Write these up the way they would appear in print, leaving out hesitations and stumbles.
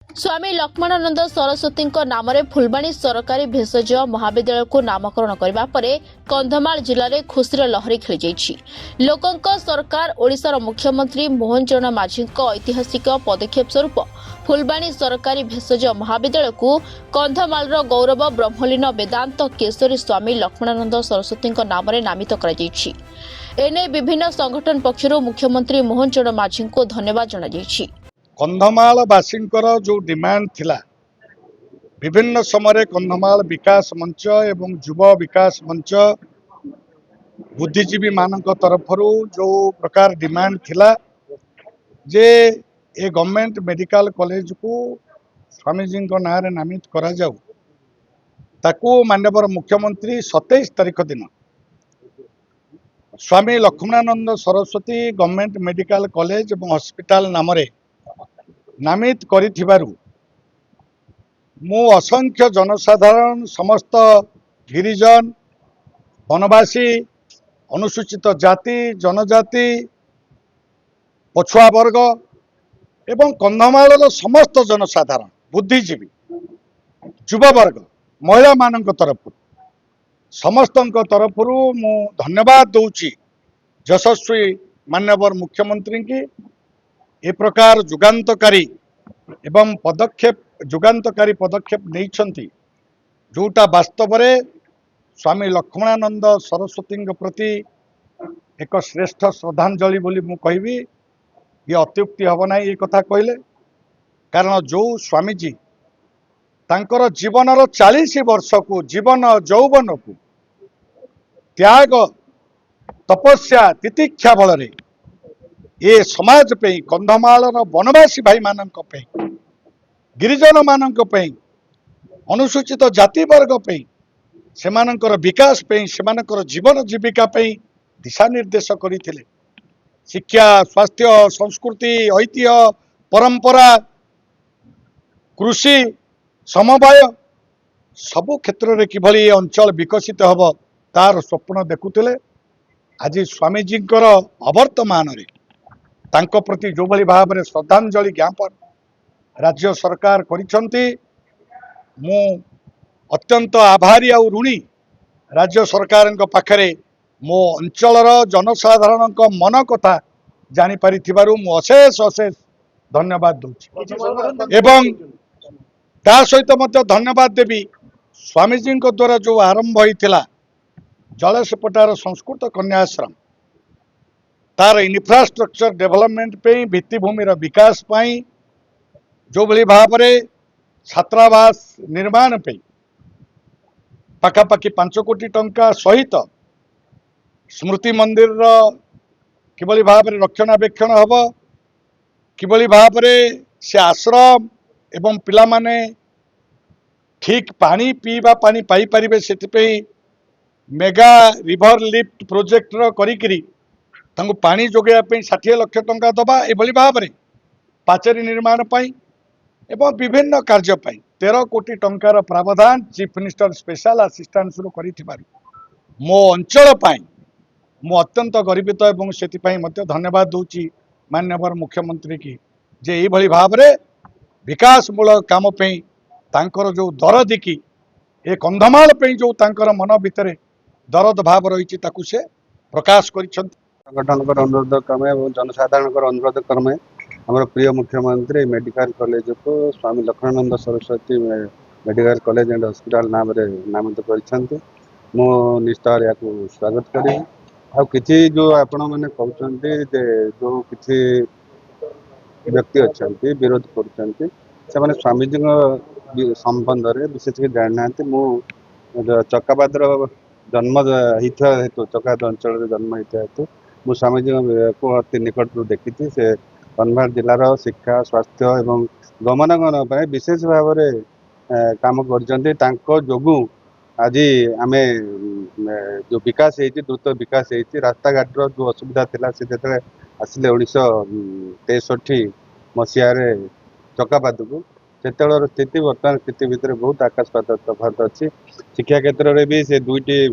स्वामी लक्ष्मणानंद सरस्वती नाम फुलबाणी सरकारी भेषज महाविद्यालय को नामकरण करने पर कंधमाल जिले में खुशीर लहरी खेली लोकंक सरकार ओडिशार मुख्यमंत्री मोहन चरण माझी ऐतिहासिक पदक्षेप स्वरूप फुलबाणी सरकारी भेषज महाविद्यालय को कंधमाल गौरव ब्रह्मलीन वेदांत केशरी स्वामी लक्ष्मणानंद सरस्वती नाम नामित एने विभिन्न संगठन पक्षर मुख्यमंत्री मोहन चरण माझी को धन्यवाद जनाई। कंधमालवासी जो डिमांड थिला विभिन्न समय कंधमाल विकास मंच एवं युव विकास मंच बुद्धिजीवी मान तरफ जो प्रकार डिमांड थिला जे ए गवर्नमेंट मेडिकल कॉलेज को स्वामीजी ना नामित करा जाऊ ताकू माननीय मुख्यमंत्री 27 तारीख दिन Swami Lakshmanananda Saraswati government medical college एवं हॉस्पिटल नाम नामित करिथिबारु मु असंख्य जनसाधारण समस्त गिरिजन वनवासी अनुसूचित जाति जनजाति पछुआ वर्ग एवं कंधमाल समस्त जनसाधारण बुद्धिजीवी युव वर्ग महिला मान तरफ समस्त तरफ मु धन्यवाद दूची यशस्वी माननीय मुख्यमंत्री की ए प्रकार जुगान्तकारी एवं जुगान्तकारी पदक्षेप नहीं जोटा वास्तव में स्वामी लक्ष्मणानंद सरस्वती प्रति एक श्रेष्ठ श्रद्धांजलि बोली मु कहबी ये अत्युक्ति हम ना ये कथा कहले कारण जो स्वामीजी तांकर जीवनर 40 वर्ष को जीवन यौवन को त्याग तपस्या तितिक्षा बल ये समाज पे कंधमाल वनवासी भाई मानक पे गिरिजन मानक पे अनुसूचित जाति वर्ग पे सेमानकर विकास पे सेमानकर जीवन जीविका पे दिशा निर्देश करते शिक्षा स्वास्थ्य संस्कृति ऐतिह्य परंपरा कृषि समवाय सबु क्षेत्र में किभली अंचल विकसित हब तार स्वप्न देखुले आज स्वामीजी अवर्तमान तांको प्रति जो भली भाव में श्रद्धांजलि ज्ञापन राज्य सरकार करिसंती मु अत्यंत आभारी और ऋणी राज्य सरकार पाखरे मो अंचलर जनसाधारण मन कथा जानी पारिथिबारु मु अशेष अशेष धन्यवाद दूची एवं ता सहित मध्य धन्यवाद देवी स्वामीजी द्वारा जो आरंभ होइथिला जलेश पटार संस्कृत कन्याश्रम तार इंफ्रास्ट्रक्चर डेवलपमेंट पे भित्तिभूमि विकास पाई जो भली भाव में छात्रावास निर्माण पे पाखापाखि 5 कोटी टंका सहित स्मृति मंदिर किभली भाव में रक्षणाबेक्षण हब किभली भाव में से आश्रम एवं पिला माने ठीक पानी पीवा पानी पाई परिबे सेति मेगा रिवर लिफ्ट प्रोजेक्ट करी पानी जोगे 60 लाख टंका दबा एभली भाव में पाचेरी निर्माण पाई एवं विभिन्न कार्य पाई 13 कोटी टंकार प्रावधान चीफ मिनिस्टर स्पेशल असिस्टेंट कर मो अंचल पाई मु अत्यंत गर्वित एवं से धन्यवाद दूची माननीय मुख्यमंत्री की जे ये भाव में विकासमूलक काम पे तांकर जो दरद की ए कंधमाल पे जो तांकर मन भितर दरद भाव रही से प्रकाश कर संगठन अनुरोध क्रमे और जनसाधारण अनुरोध क्रमे हमारे प्रिय मुख्यमंत्री मेडिकल कॉलेज को Swami Lakshmanananda Saraswati medical college and hospital नाम नामित कर निश्चय या स्वागत करी कि जो आपण मैंने कहते जो किसी व्यक्ति अच्छा विरोध कर स्वामीजी संबंध में विशेष जानी ना चकापादर जन्म होता हेतु चकापाद अंचल जन्म होता हेतु मु स्वामीजी को अति निकट देखी से कंधमाल जिलार शिक्षा स्वास्थ्य एवं गमनागमन विशेष भाव में काम करू आज आम जो विकास द्रुत विकास रास्ता घाटर जो असुविधा था से आसिले 1963 मसीह चकापाद को से स्थिति बर्तमान स्थिति भितर बहुत आकाश तफात अच्छी शिक्षा क्षेत्र में भी से दुईटी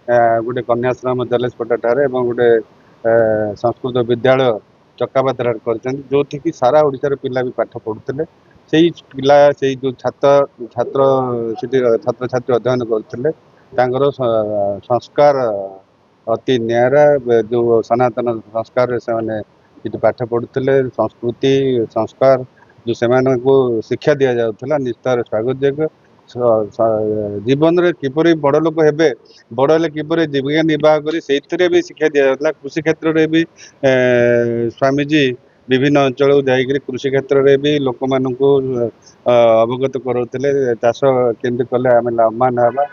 गोटे कन्याश्रम जलेश पटाठारे गोटे संस्कृत विद्यालय चकापाद कर जो सारा ओडिशार पिला भी पाठ पढ़ुते ସେଇ ପିଲା ସେଇ ଯେଉଁ ସେଠି ଛାତ୍ରଛାତ୍ରୀ ଅଧ୍ୟୟନ କରୁଥିଲେ ତାଙ୍କର ସଂସ୍କାର ଅତି ନିଆରା ଯେଉଁ ସନାତନ ସଂସ୍କାରରେ ସେମାନେ ସେଠି ପାଠ ପଢୁଥିଲେ ସଂସ୍କୃତି ସଂସ୍କାର ଯେଉଁ ସେମାନଙ୍କୁ ଶିକ୍ଷା ଦିଆଯାଉଥିଲା ନିଶ୍ଚୟ ସ୍ୱାଗତଯୋଗ୍ୟ। ଜୀବନରେ କିପରି ବଡ଼ ଲୋକ ହେବେ ବଡ଼ ହେଲେ କିପରି ଜୀବିକା ନିର୍ବାହ କରି ସେଇଥିରେ ବି ଶିକ୍ଷା ଦିଆଯାଉଥିଲା। କୃଷି କ୍ଷେତ୍ରରେ ବି ସ୍ୱାମୀଜୀ ବିଭିନ୍ନ ଅଞ୍ଚଳକୁ ଯାଇକରି କୃଷି କ୍ଷେତ୍ରରେ ବି ଲୋକମାନଙ୍କୁ ଅବଗତ କରାଉଥିଲେ ଚାଷ କେମିତି କଲେ ଆମେ ଲାଭବାନ ହେବା।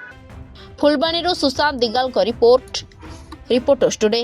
ଫୁଲବାଣୀରୁ ସୁଶାନ୍ତ ଦିଗାଲଙ୍କ ରିପୋର୍ଟର୍ସ ଟୁଡେ।